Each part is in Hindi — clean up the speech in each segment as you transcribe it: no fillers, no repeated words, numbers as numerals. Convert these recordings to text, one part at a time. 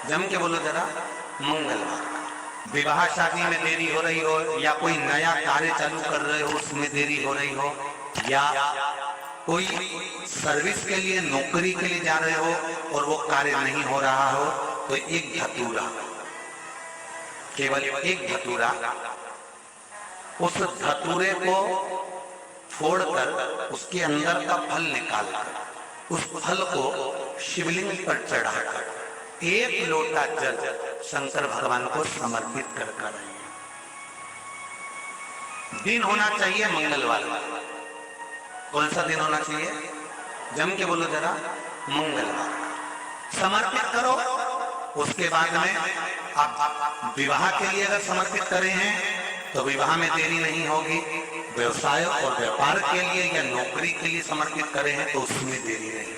जम के बोलो जरा, मंगलवार। विवाह शादी में देरी हो रही हो, या कोई नया कार्य चालू कर रहे हो उसमें देरी हो रही हो, या कोई सर्विस के लिए नौकरी के लिए जा रहे हो और वो कार्य नहीं हो रहा हो, तो एक धतूरा, केवल एक धतूरा, उस धतूरे को फोड़कर उसके अंदर का फल निकालकर उस फल को शिवलिंग पर चढ़ाकर एक लोटा जल शंकर भगवान को समर्पित कर दिन होना चाहिए मंगलवार। कौन सा दिन होना चाहिए? जम के बोलो जरा, मंगलवार। समर्पित करो। उसके बाद में आप विवाह के लिए अगर समर्पित करे हैं तो विवाह में देरी नहीं होगी। व्यवसाय और व्यापार के लिए या नौकरी के लिए समर्पित करे हैं तो उसमें देरी नहीं।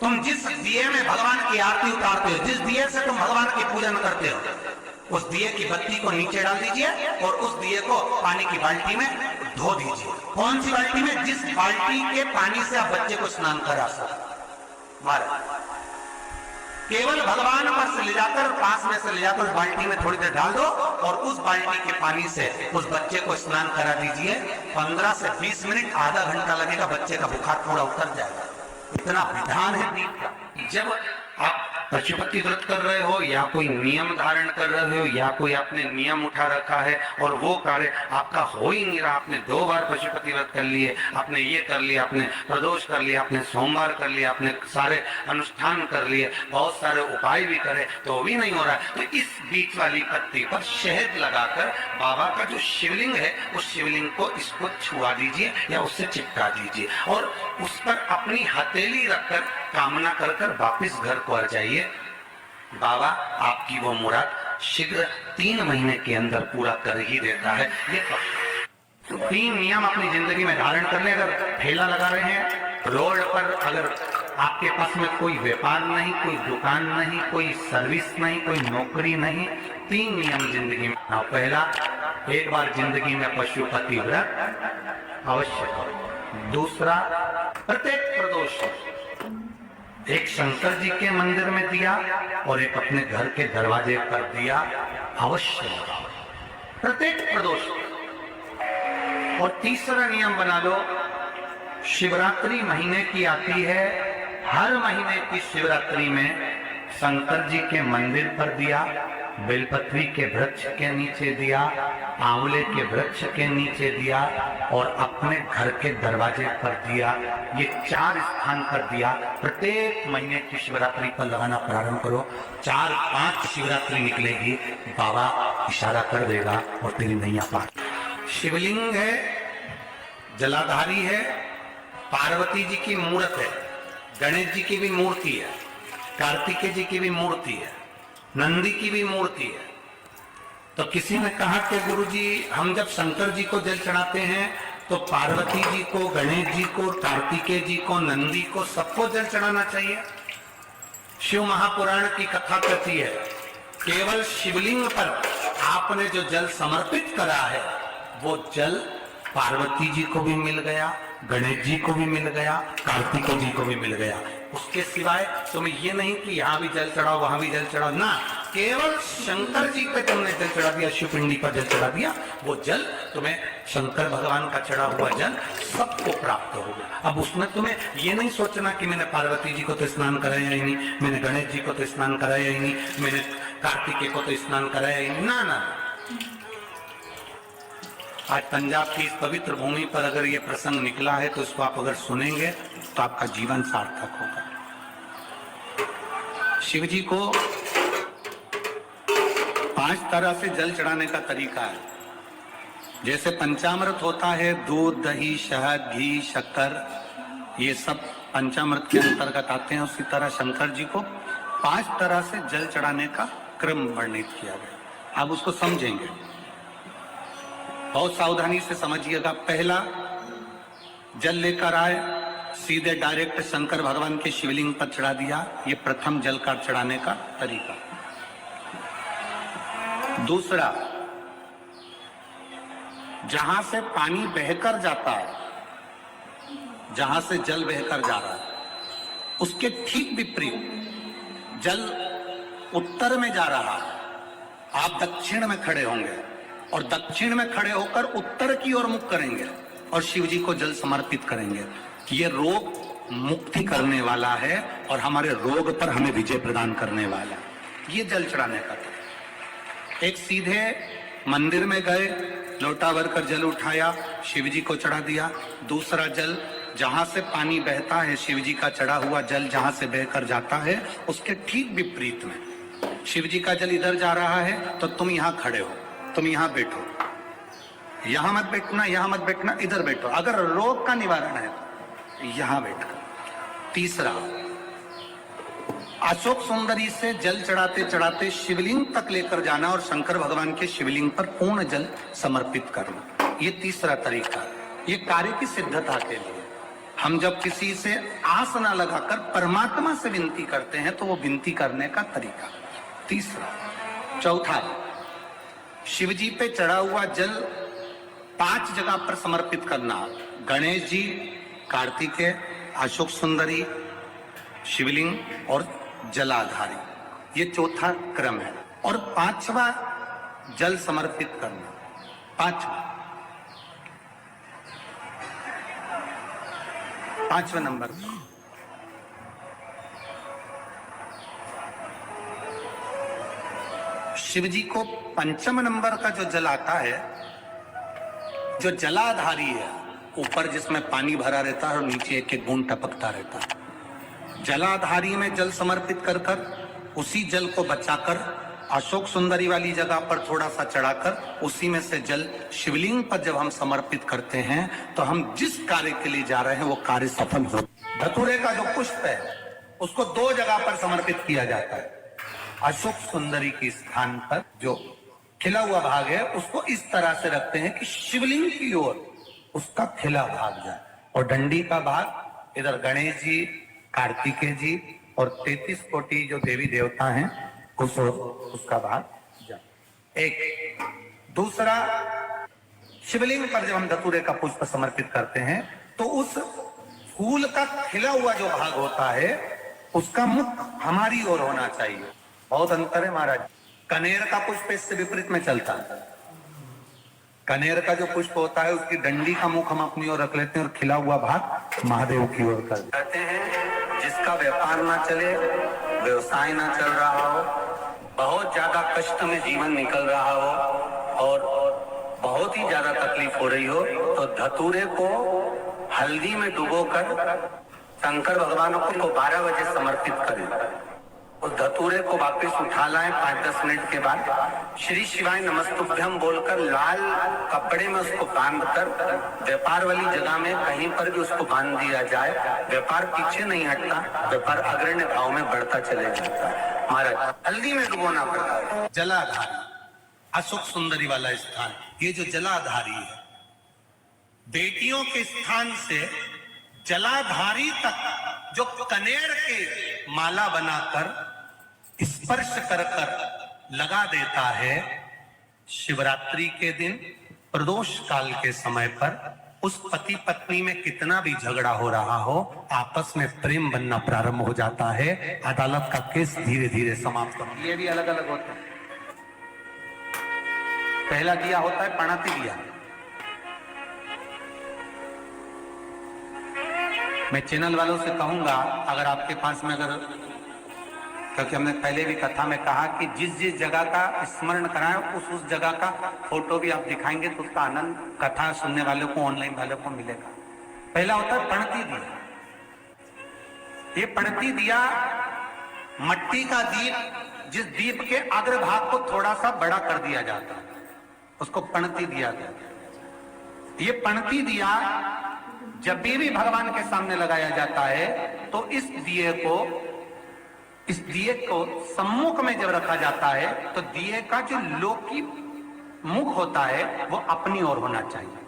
तुम जिस दिए में भगवान की आरती उतारते हो, जिस दिए से तुम भगवान की पूजन करते हो, उस दिए की बत्ती को नीचे डाल दीजिए और उस दिए को पानी की बाल्टी में धो दीजिए। कौन सी बाल्टी में? जिस बाल्टी के पानी से आप बच्चे को स्नान करा सकते। केवल भगवान पर से ले जाकर, पास में से ले जाकर उस बाल्टी में थोड़ी देर डाल दो और उस बाल्टी के पानी से उस बच्चे को स्नान करा दीजिए। 15 से 20 मिनट, आधा घंटा लगेगा, बच्चे का बुखार थोड़ा उतर जाएगा। इतना विधान है दीप का। जब आप पशुपति व्रत कर रहे हो या कोई नियम धारण कर रहे हो या कोई आपने नियम उठा रखा है और वो कार्य आपका हो ही नहीं रहा, आपने 2 बार पशुपति व्रत कर लिए, आपने ये कर लिया, आपने प्रदोष कर लिया, आपने सोमवार कर लिया, आपने सारे अनुष्ठान कर लिए, बहुत सारे उपाय भी करे तो भी नहीं हो रहा है, तो इस बीच वाली पत्ती पर शहद लगाकर बाबा का जो शिवलिंग है उस शिवलिंग को इसको छुआ दीजिए या उससे चिपका दीजिए और उस पर अपनी हथेली रखकर कामना कर कर वापिस घर को आ जाइए। बाबा आपकी वो मुराद शीघ्र 3 महीने के अंदर पूरा कर ही देता है। ये 3 नियम अपनी जिंदगी में धारण कर ले। अगर ठेला लगा रहे हैं रोड पर, अगर आपके पास में कोई व्यापार नहीं, कोई दुकान नहीं, कोई सर्विस नहीं, कोई नौकरी नहीं, 3 नियम जिंदगी में। पहला, एक बार जिंदगी में पशुपति व्रत अवश्य करो। दूसरा, प्रत्येक प्रदोष एक शंकर जी के मंदिर में दिया और एक अपने घर के दरवाजे पर दिया अवश्य लगाओ, प्रत्येक प्रदोष। और तीसरा नियम बना लो, शिवरात्रि महीने की आती है, हर महीने की शिवरात्रि में शंकर जी के मंदिर पर दिया, बेलपत्री के वृक्ष के नीचे दिया, आंवले के वृक्ष के नीचे दिया और अपने घर के दरवाजे पर दिया। ये 4 स्थान पर दिया। प्रत्येक महीने की शिवरात्रि पर लगाना प्रारंभ करो। 4-5 शिवरात्रि निकलेगी, बाबा इशारा कर देगा और तेरी नैया पार। शिवलिंग है, जलाधारी है, पार्वती जी की मूर्त है, गणेश जी की भी मूर्ति है, कार्तिकेय जी की भी मूर्ति है, नंदी की भी मूर्ति है। तो किसी ने कहा कि गुरुजी हम जब शंकर जी को जल चढ़ाते हैं तो पार्वती जी को, गणेश जी को, कार्तिकेय जी को, नंदी को, सबको जल चढ़ाना चाहिए। शिव महापुराण की कथा कहती है केवल शिवलिंग पर आपने जो जल समर्पित करा है वो जल पार्वती जी को भी मिल गया, गणेश जी को भी मिल गया, कार्तिकेय जी को भी मिल गया। उसके सिवाय तुम्हें ये नहीं कि यहाँ भी जल चढ़ाओ वहां भी जल चढ़ाओ ना, केवल शंकर जी पे तुमने जल चढ़ा दिया, शिवपिंडी पर जल चढ़ा दिया, वो जल तुम्हें शंकर भगवान का चढ़ा हुआ जल सबको प्राप्त हो गया। अब उसमें तुम्हें ये नहीं सोचना कि मैंने पार्वती जी को तो स्नान कराया ही नहीं, मैंने गणेश जी को तो स्नान कराया ही नहीं, मैंने कार्तिकेय को तो स्नान कराया ही नहीं, ना ना। आज पंजाब की इस पवित्र भूमि पर अगर ये प्रसंग निकला है तो इसको आप अगर सुनेंगे तो आपका जीवन सार्थक होगा। शिव जी को 5 तरह से जल चढ़ाने का तरीका है। जैसे पंचामृत होता है, दूध, दही, शहद, घी, शक्कर, ये सब पंचामृत के अंतर्गत आते हैं, उसी तरह शंकर जी को 5 तरह से जल चढ़ाने का क्रम वर्णित किया गया। आप उसको समझेंगे, बहुत सावधानी से समझिएगा। पहला, जल लेकर आए, सीधे डायरेक्ट शंकर भगवान के शिवलिंग पर चढ़ा दिया, ये प्रथम जल का चढ़ाने का तरीका। दूसरा, जहां से पानी बहकर जाता है, जहां से जल बहकर जा रहा है, उसके ठीक विपरीत जल उत्तर में जा रहा है, आप दक्षिण में खड़े होंगे और दक्षिण में खड़े होकर उत्तर की ओर मुख करेंगे और शिव जी को जल समर्पित करेंगे। ये रोग मुक्ति करने वाला है और हमारे रोग पर हमें विजय प्रदान करने वाला है। ये जल चढ़ाने का था। एक सीधे मंदिर में गए, लोटा भरकर जल उठाया, शिव जी को चढ़ा दिया। दूसरा जल जहां से पानी बहता है, शिव जी का चढ़ा हुआ जल जहां से बहकर जाता है, उसके ठीक विपरीत में शिव जी का जल इधर जा रहा है तो तुम यहां खड़े हो, तुम यहां बैठो, यहां मत बैठना, यहां मत बैठना, इधर बैठो। अगर रोग का निवारण है तो यहां बैठकर। तीसरा, अशोक सुंदरी से जल चढ़ाते चढ़ाते शिवलिंग तक लेकर जाना और शंकर भगवान के शिवलिंग पर पूर्ण जल समर्पित करना। ये तीसरा तरीका। ये कार्य की सिद्धता के लिए हम जब किसी से आस न लगाकर परमात्मा से विनती करते हैं तो वो विनती करने का तरीका। तीसरा। चौथा, शिव जी पे चढ़ा हुआ जल 5 जगह पर समर्पित करना। गणेश जी, कार्तिकेय, अशोक सुंदरी, शिवलिंग और जलाधारी। ये चौथा क्रम है। और 5वां जल समर्पित करना। 5वें नंबर। शिव जी को 5वें नंबर का जो जल आता है, जो जलाधारी है, ऊपर जिसमें पानी भरा रहता है और नीचे एक एक बूंद टपकता रहता है। जलाधारी में जल समर्पित कर कर उसी जल को बचाकर अशोक सुंदरी वाली जगह पर थोड़ा सा चढ़ाकर उसी में से जल शिवलिंग पर जब हम समर्पित करते हैं तो हम जिस कार्य के लिए जा रहे हैं वो कार्य सफल हो। धतूरे का जो पुष्प है उसको 2 जगह पर समर्पित किया जाता है। अशोक सुंदरी के स्थान पर जो खिला हुआ भाग है उसको इस तरह से रखते हैं कि शिवलिंग की ओर उसका खिला भाग जाए और डंडी का भाग इधर गणेश जी, कार्तिकेय जी और 33 कोटि जो देवी देवता हैं उस उसका भाग जाए। एक। दूसरा, शिवलिंग पर जब हम धतूरे का पुष्प समर्पित करते हैं तो उस फूल का खिला हुआ जो भाग होता है उसका मुख हमारी ओर होना चाहिए। बहुत अंतर है महाराज। कनेर का पुष्प इससे विपरीत में चलता है। कनेर का जो पुष्प होता है उसकी डंडी का मुख हम अपनी ओर रख लेते हैं और खिला हुआ भाग महादेव की ओर कर कहते हैं। जिसका व्यापार ना चले, व्यवसाय ना चल रहा हो, बहुत ज्यादा कष्ट में जीवन निकल रहा हो और बहुत ही ज्यादा तकलीफ हो रही हो तो धतूरे को हल्दी में डुबोकर शंकर भगवान को 12 बजे समर्पित करें। उस धतूरे को वापस उठा लाएं 5-10 मिनट के बाद श्री शिवाय नमस्तुभ्यम बोलकर लाल कपड़े में उसको बांधकर व्यापार वाली जगह में कहीं पर भी उसको बांध दिया जाए। व्यापार पीछे नहीं हटता, व्यापार अग्रण्य भाव में बढ़ता चले जाता है। महाराज, हल्दी में डुबोना पड़ता है। जलाधारी, अशोक सुंदरी वाला स्थान, ये जो जलाधारी है, बेटियों के स्थान से जलाधारी तक जो कनेर के माला बनाकर स्पर्श कर कर लगा देता है, शिवरात्रि के दिन प्रदोष काल के समय पर उस पति पत्नी में कितना भी झगड़ा हो रहा हो, आपस में प्रेम बनना प्रारंभ हो जाता है। अदालत का केस धीरे धीरे समाप्त होता है। ये भी अलग अलग होता है। पहला दिया होता है पणाती दिया। मैं चैनल वालों से कहूंगा, अगर आपके पास में क्योंकि हमने पहले भी कथा में कहा कि जिस जिस जगह का स्मरण कराएं उस जगह का फोटो भी आप दिखाएंगे तो उसका आनंद कथा सुनने वालों को, ऑनलाइन वालों को मिलेगा। पहला होता है पणती दिया। ये पणती दिया मट्टी का दीप, जिस दीप के अग्रभाग को थोड़ा सा बड़ा कर दिया जाता है, उसको पणती दिया गया। ये पणती दिया जब भी भगवान के सामने लगाया जाता है तो इस दिए को सम्मुख में जब रखा जाता है तो दिए का जो लौकी मुख होता है वो अपनी ओर होना चाहिए।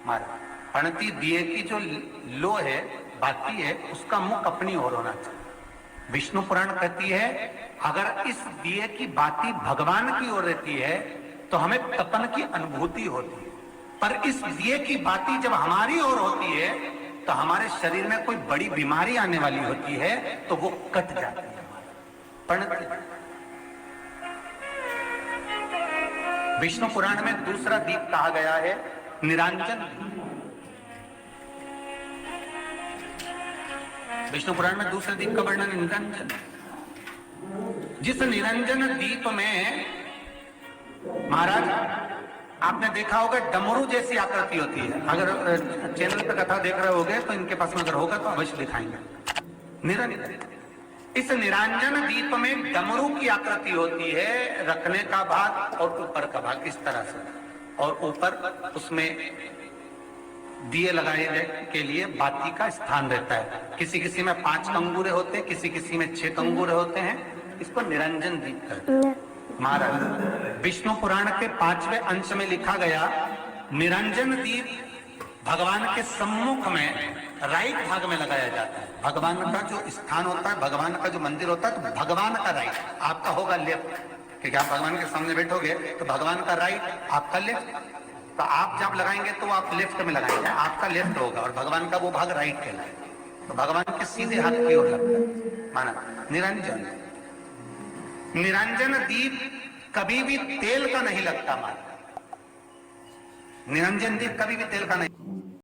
महाराज, पणती दिए की जो लो है, बाती है, उसका मुख अपनी ओर होना चाहिए। विष्णु पुराण कहती है अगर इस दिए की बाती भगवान की ओर रहती है तो हमें तपन की अनुभूति होती है, पर इस दिए की बाती जब हमारी ओर होती है तो हमारे शरीर में कोई बड़ी बीमारी आने वाली होती है तो वो कट जाती है। पणती विष्णु पुराण में दूसरा दीप कहा गया है निरंजन। विष्णु पुराण में दूसरे दीप का वर्णन निरंजन। जिस निरंजन दीप में महाराज आपने देखा होगा डमरू जैसी आकृति होती है। अगर चैनल पे कथा देख रहे होगे तो इनके पास में अगर होगा तो अवश्य दिखाएंगे। निरंजन, इस निरंजन दीप में डमरू की आकृति होती है, रखने का भाग और ऊपर का भाग इस तरह से, और ऊपर उसमें दिए लगाने के लिए बाती का स्थान रहता है। किसी किसी में 5 कंगूरे होते हैं, किसी किसी में 6 कंगूरे होते हैं। इसको निरंजन दीप कहते हैं। महाराज विष्णु पुराण के 5वें अंश में लिखा गया निरंजन दीप भगवान के सम्मुख में राइट भाग में लगाया जाता है। भगवान का जो स्थान होता है, भगवान का जो मंदिर होता है, तो भगवान का राइट, आपका होगा लेफ्ट, क्योंकि आप भगवान के सामने बैठोगे तो भगवान का राइट, आपका लेफ्ट। तो आप जब लगाएंगे तो आप लेफ्ट में लगाएंगे, आपका लेफ्ट होगा और भगवान का वो भाग राइट कहलाएगा। तो भगवान के सीधे हाथ की ओर लगता है। माना निरंजन, निरंजन दीप कभी भी तेल का नहीं लगता। माना निरंजन दीप कभी भी तेल का नहीं